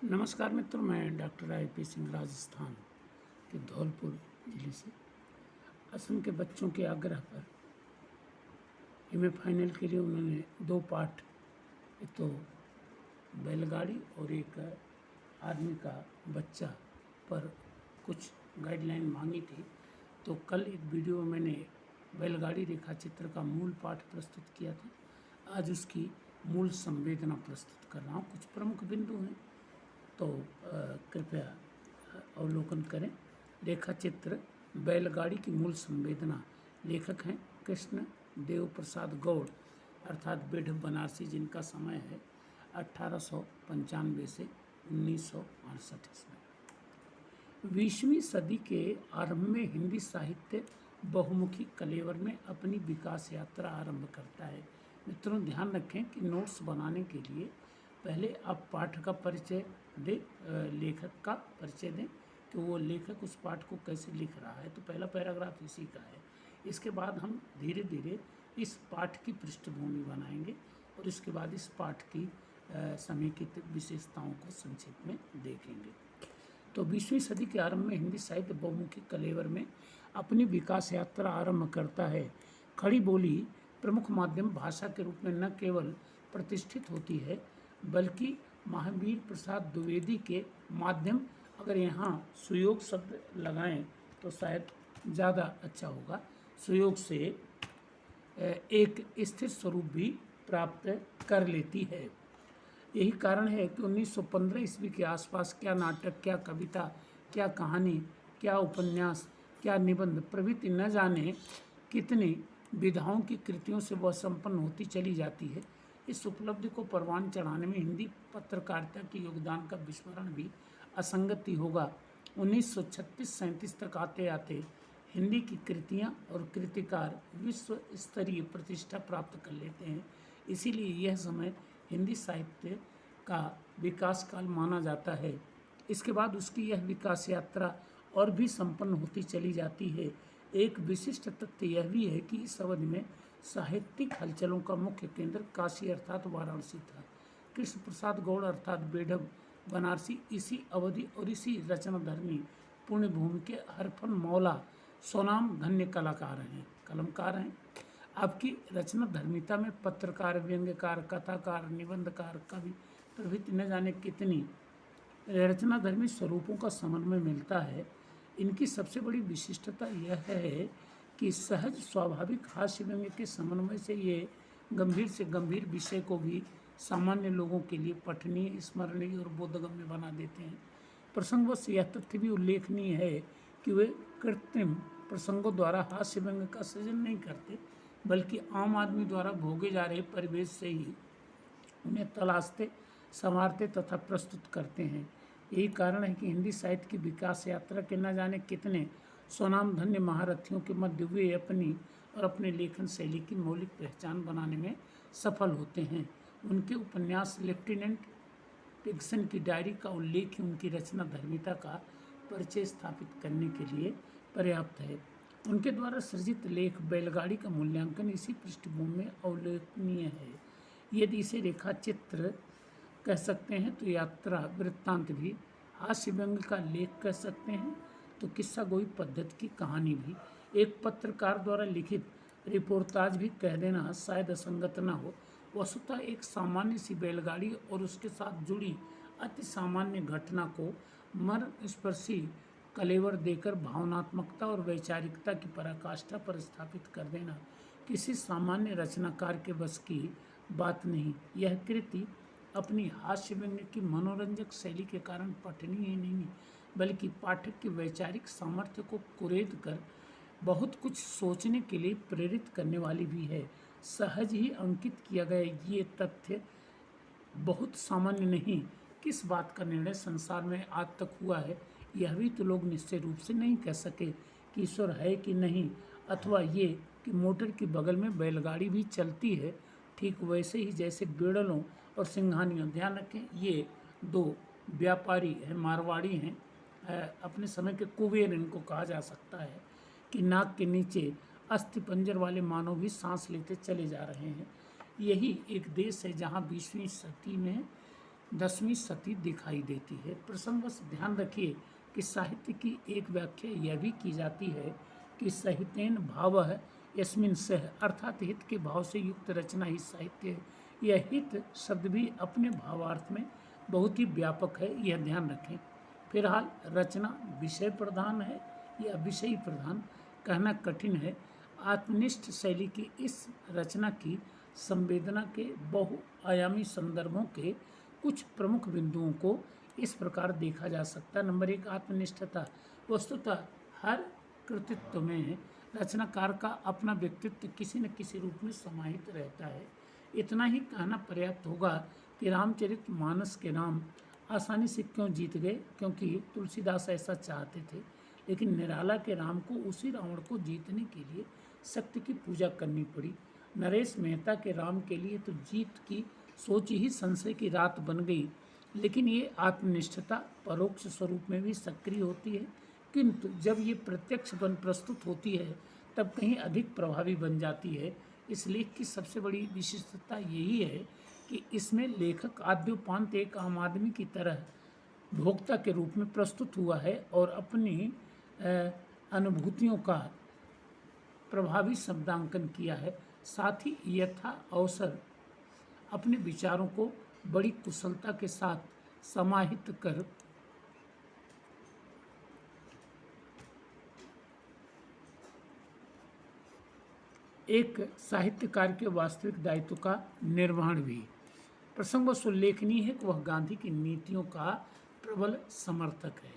नमस्कार मित्रों, मैं डॉक्टर आई.पी. सिंह राजस्थान के धौलपुर जिले से असम के बच्चों के आग्रह पर एमए फाइनल के लिए उन्होंने 2 पाठ, एक तो बैलगाड़ी और एक आदमी का बच्चा पर कुछ गाइडलाइन मांगी थी। तो कल एक वीडियो में मैंने बैलगाड़ी रेखा चित्र का मूल पाठ प्रस्तुत किया था। आज उसकी मूल संवेदना प्रस्तुत कर रहा हूँ। कुछ प्रमुख बिंदु हैं, तो कृपया अवलोकन करें। रेखा चित्र बैलगाड़ी की मूल संवेदना। लेखक हैं कृष्ण देव प्रसाद गौड़ अर्थात बेढब बनारसी, जिनका समय है 1895 से 1968 ईस्वी। 20वीं सदी के आरंभ में हिंदी साहित्य बहुमुखी कलेवर में अपनी विकास यात्रा आरंभ करता है। मित्रों, ध्यान रखें कि नोट्स बनाने के लिए पहले आप पाठ का परिचय दें, लेखक का परिचय दें कि वो लेखक उस पाठ को कैसे लिख रहा है। तो पहला पैराग्राफ इसी का है। इसके बाद हम धीरे धीरे इस पाठ की पृष्ठभूमि बनाएंगे और इसके बाद इस पाठ की समेकित विशेषताओं को संक्षेप में देखेंगे। तो 20वीं सदी के आरंभ में हिंदी साहित्य बहुमुखी कलेवर में अपनी विकास यात्रा आरंभ करता है। खड़ी बोली प्रमुख माध्यम भाषा के रूप में न केवल प्रतिष्ठित होती है, बल्कि महावीर प्रसाद द्विवेदी के माध्यम, अगर यहाँ सुयोग शब्द लगाएं तो शायद ज़्यादा अच्छा होगा, सुयोग से एक स्थिर स्वरूप भी प्राप्त कर लेती है। यही कारण है कि 1915 ईस्वी के आसपास क्या नाटक, क्या कविता, क्या कहानी, क्या उपन्यास, क्या निबंध प्रभृति न जाने कितनी विधाओं की कृतियों से वह संपन्न होती चली जाती है। इस उपलब्धि को परवान चढ़ाने में हिंदी पत्रकारिता के योगदान का विस्मरण भी असंगति होगा। 1936-37 तक आते आते हिंदी की कृतियाँ और कृतिकार विश्व स्तरीय प्रतिष्ठा प्राप्त कर लेते हैं। इसीलिए यह समय हिंदी साहित्य का विकास काल माना जाता है। इसके बाद उसकी यह विकास यात्रा और भी संपन्न होती चली जाती है। एक विशिष्ट तथ्य यह भी है कि इस अवधि में साहित्यिक हलचलों का मुख्य केंद्र काशी अर्थात वाराणसी था। कृष्ण प्रसाद गौड़ अर्थात बेढब बनारसी इसी अवधि और इसी रचनाधर्मी पुण्यभूमि के हरफन मौला स्वनाम धन्य कलमकार हैं। आपकी रचना धर्मिता में पत्रकार, व्यंग्यकार, कथाकार, निबंधकार, कवि प्रभृति न जाने कितनी रचना धर्मी स्वरूपों का समन्वय मिलता है। इनकी सबसे बड़ी विशिष्टता यह है कि सहज स्वाभाविक हास्य व्यंग्य के समन्वय से ये गंभीर से गंभीर विषय को भी सामान्य लोगों के लिए पठनीय, स्मरणीय और बोधगम्य बना देते हैं। प्रसंगवश यह तथ्य भी उल्लेखनीय है कि वे कृत्रिम प्रसंगों द्वारा हास्य व्यंग्य का सृजन नहीं करते, बल्कि आम आदमी द्वारा भोगे जा रहे परिवेश से ही उन्हें तलाशते, संवारते तथा प्रस्तुत करते हैं। यही कारण है कि हिंदी साहित्य की विकास यात्रा के न जाने कितने स्वनाम धन्य महारथियों के मध्य वे अपनी और अपने लेखन शैली की मौलिक पहचान बनाने में सफल होते हैं। उनके उपन्यास लेफ्टिनेंट पिग्सन की डायरी का उल्लेख ही उनकी रचना धर्मिता का परिचय स्थापित करने के लिए पर्याप्त है। उनके द्वारा सृजित लेख बैलगाड़ी का मूल्यांकन इसी पृष्ठभूमि में अवलोकनीय है। यदि इसे रेखा चित्र कह सकते हैं तो यात्रा वृत्तांत भी, हास्य व्यंग्य का लेख कह सकते हैं तो किस्सा गोई पद्धति की कहानी भी, एक पत्रकार द्वारा लिखित रिपोर्टाज भी कह देना शायद असंगत न हो। वस्तुतः एक सामान्य सी बैलगाड़ी और उसके साथ जुड़ी अति सामान्य घटना को मर्मस्पर्शी कलेवर देकर भावनात्मकता और वैचारिकता की पराकाष्ठा पर स्थापित कर देना किसी सामान्य रचनाकार के बस की बात नहीं। यह कृति अपनी हास्य व्यंग्य की मनोरंजक शैली के कारण पठनीय ही नहीं, बल्कि पाठक की वैचारिक सामर्थ्य को कुरेद कर बहुत कुछ सोचने के लिए प्रेरित करने वाली भी है। सहज ही अंकित किया गया ये तथ्य बहुत सामान्य नहीं। किस बात का निर्णय संसार में आज तक हुआ है, यह भी तो लोग निश्चय रूप से नहीं कह सके कि ईश्वर है कि नहीं, अथवा ये कि मोटर की बगल में बैलगाड़ी भी चलती है। ठीक वैसे ही जैसे बेड़लों और सिंघानियों, ध्यान रखें ये 2 व्यापारी हैं, मारवाड़ी हैं, अपने समय के कुबेर इनको कहा जा सकता है, कि नाक के नीचे अस्थि पंजर वाले मानव भी सांस लेते चले जा रहे हैं। यही एक देश है जहाँ 20वीं सदी में 10वीं सती दिखाई देती है। प्रसंगवश ध्यान रखिए कि साहित्य की एक व्याख्या यह भी की जाती है कि साहित्येन भावः यस्मिन् सः, अर्थात हित के भाव से युक्त रचना ही साहित्य है। यह हित शब्द भी अपने भावार्थ में बहुत ही व्यापक है, यह ध्यान रखें। फिलहाल रचना विषय प्रधान है या विषय प्रधान कहना कठिन है। आत्मनिष्ठ शैली की इस रचना की संवेदना के बहुआयामी संदर्भों के कुछ प्रमुख बिंदुओं को इस प्रकार देखा जा सकता है। नंबर 1, आत्मनिष्ठता। वस्तुतः हर कृतित्व में रचनाकार का अपना व्यक्तित्व किसी न किसी रूप में समाहित रहता है। इतना ही कहना पर्याप्त होगा कि रामचरितमानस के राम आसानी से क्यों जीत गए, क्योंकि तुलसीदास ऐसा चाहते थे, लेकिन निराला के राम को उसी रावण को जीतने के लिए शक्ति की पूजा करनी पड़ी। नरेश मेहता के राम के लिए तो जीत की सोच ही संशय की रात बन गई। लेकिन ये आत्मनिष्ठता परोक्ष स्वरूप में भी सक्रिय होती है, किंतु जब ये प्रत्यक्ष बन प्रस्तुत होती है तब कहीं अधिक प्रभावी बन जाती है। इस लेख की सबसे बड़ी विशिष्टता यही है कि इसमें लेखक आद्योपांत एक आम आदमी की तरह भोक्ता के रूप में प्रस्तुत हुआ है और अपनी अनुभूतियों का प्रभावी शब्दांकन किया है। साथ ही यथा अवसर अपने विचारों को बड़ी कुशलता के साथ समाहित कर एक साहित्यकार के वास्तविक दायित्व का निर्वहन भी। प्रसंगवश उल्लेखनीय है कि वह गांधी की नीतियों का प्रबल समर्थक है।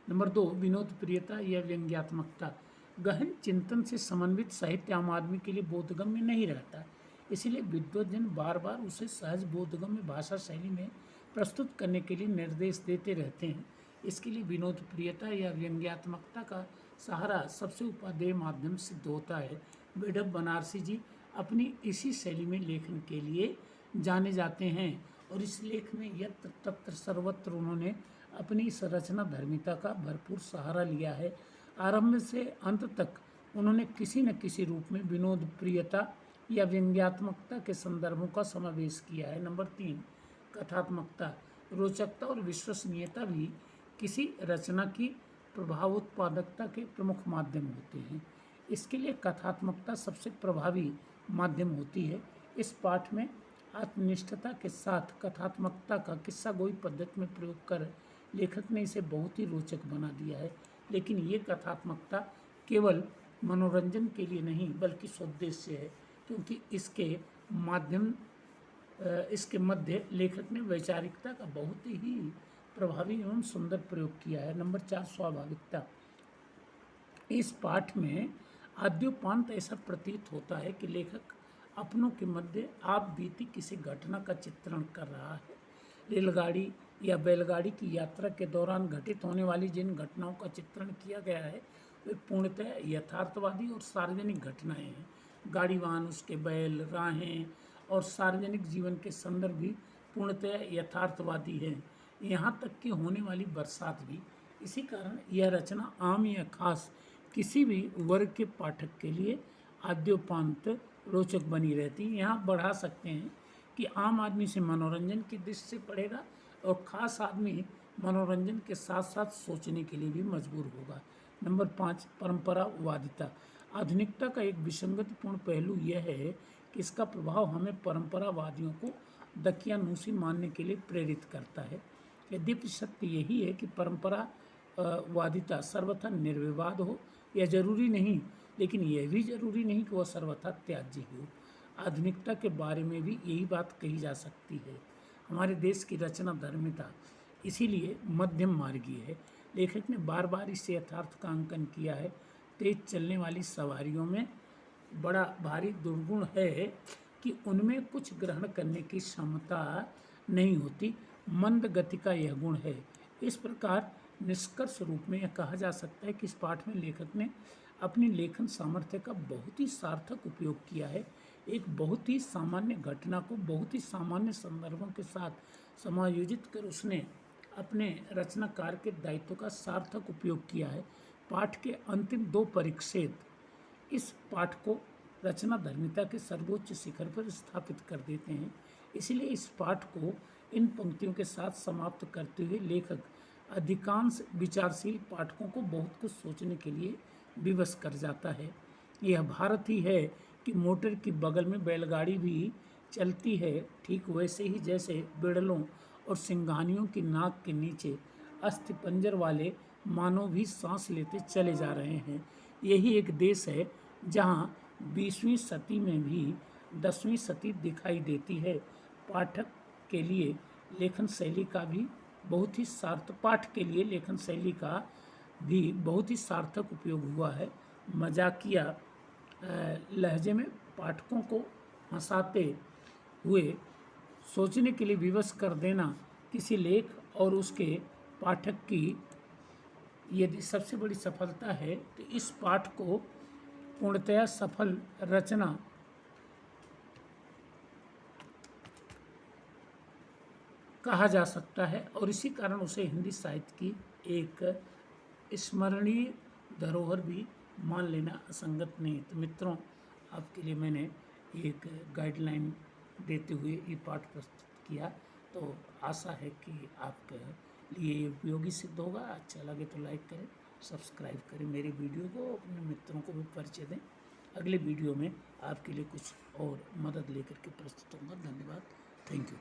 नंबर 2, विनोद प्रियता या व्यंग्यात्मकता। गहन चिंतन से समन्वित साहित्य आम आदमी के लिए बोधगम्य नहीं रहता, इसलिए विद्वज्जन बार बार उसे सहज बोधगम्य भाषा शैली में प्रस्तुत करने के लिए निर्देश देते रहते हैं। इसके लिए विनोद प्रियता या व्यंग्यात्मकता का सहारा सबसे उपादेय माध्यम सिद्ध होता है। बेढप बनारसी जी अपनी इसी शैली में लेखन के लिए जाने जाते हैं और इस लेख में यत्र तत्र सर्वत्र उन्होंने अपनी इस रचना धर्मिता का भरपूर सहारा लिया है। आरंभ से अंत तक उन्होंने किसी न किसी रूप में विनोद प्रियता या व्यंग्यात्मकता के संदर्भों का समावेश किया है। नंबर 3, कथात्मकता। रोचकता और विश्वसनीयता भी किसी रचना की प्रभावोत्पादकता के प्रमुख माध्यम होते हैं। इसके लिए कथात्मकता सबसे प्रभावी माध्यम होती है। इस पाठ में आत्मनिष्ठता के साथ कथात्मकता का किस्सा गोई पद्धति में प्रयोग कर लेखक ने इसे बहुत ही रोचक बना दिया है। लेकिन ये कथात्मकता केवल मनोरंजन के लिए नहीं बल्कि सौद्देश्य है, क्योंकि इसके मध्य लेखक ने वैचारिकता का बहुत ही प्रभावी एवं सुंदर प्रयोग किया है। नंबर 4, स्वाभाविकता। इस पाठ में आद्योपांत ऐसा प्रतीत होता है कि लेखक अपनों के मध्य आप बीती किसी घटना का चित्रण कर रहा है। रेलगाड़ी या बैलगाड़ी की यात्रा के दौरान घटित होने वाली जिन घटनाओं का चित्रण किया गया है वे पूर्णतः यथार्थवादी और सार्वजनिक घटनाएं हैं। गाड़ी वाहन, उसके बैल, राहें और सार्वजनिक जीवन के संदर्भ भी पूर्णतः यथार्थवादी हैं, यहाँ तक कि होने वाली बरसात भी। इसी कारण यह रचना आम या खास किसी भी वर्ग के पाठक के लिए आद्योपांत रोचक बनी रहती है। यहाँ बढ़ा सकते हैं कि आम आदमी से मनोरंजन की दृष्टि से पढ़ेगा और ख़ास आदमी मनोरंजन के साथ साथ सोचने के लिए भी मजबूर होगा। नंबर 5, परंपरावादिता। आधुनिकता का एक विसंगतिपूर्ण पहलू यह है कि इसका प्रभाव हमें परंपरावादियों को दकियानूसी मानने के लिए प्रेरित करता है। यद्यपि सत्य यही है कि परंपरावादिता सर्वथा निर्विवाद हो यह जरूरी नहीं, लेकिन यह भी जरूरी नहीं कि वह सर्वथा त्याज्य ही हो। आधुनिकता के बारे में भी यही बात कही जा सकती है। हमारे देश की रचना धर्मिता इसीलिए मध्यम मार्गीय है। लेखक ने बार बार इस यथार्थ का अंकन किया है। तेज चलने वाली सवारियों में बड़ा भारी दुर्गुण है कि उनमें कुछ ग्रहण करने की क्षमता नहीं होती। मंद गति का यह गुण है। इस प्रकार निष्कर्ष रूप में यह कहा जा सकता है कि इस पाठ में लेखक ने अपनी लेखन सामर्थ्य का बहुत ही सार्थक उपयोग किया है। एक बहुत ही सामान्य घटना को बहुत ही सामान्य संदर्भों के साथ समायोजित कर उसने अपने रचनाकार के दायित्व का सार्थक उपयोग किया है। पाठ के अंतिम 2 परिच्छेद इस पाठ को रचना धर्मिता के सर्वोच्च शिखर पर स्थापित कर देते हैं। इसलिए इस पाठ को इन पंक्तियों के साथ समाप्त करते हुए लेखक अधिकांश विचारशील पाठकों को बहुत कुछ सोचने के लिए विवश कर जाता है। यह भारत ही है कि मोटर की बगल में बैलगाड़ी भी चलती है, ठीक वैसे ही जैसे बिड़लों और सिंघानियों की नाक के नीचे अस्थिपंजर वाले मानव भी सांस लेते चले जा रहे हैं। यही एक देश है जहां 20वीं सदी में भी 10वीं सदी दिखाई देती है। पाठक के लिए लेखन शैली का भी बहुत ही सार्थक पाठ के लिए लेखन शैली का भी बहुत ही सार्थक उपयोग हुआ है। मजाकिया लहजे में पाठकों को हंसाते हुए सोचने के लिए विवश कर देना किसी लेख और उसके पाठक की यदि सबसे बड़ी सफलता है तो इस पाठ को पूर्णतया सफल रचना कहा जा सकता है और इसी कारण उसे हिंदी साहित्य की एक स्मरणीय धरोहर भी मान लेना असंगत नहीं। तो मित्रों, आपके लिए मैंने एक गाइडलाइन देते हुए ये पाठ प्रस्तुत किया, तो आशा है कि आपके लिए ये उपयोगी सिद्ध होगा। अच्छा लगे तो लाइक करें, सब्सक्राइब करें मेरी वीडियो को, अपने मित्रों को भी परिचय दें। अगले वीडियो में आपके लिए कुछ और मदद लेकर के प्रस्तुत होगा। धन्यवाद, थैंक यू।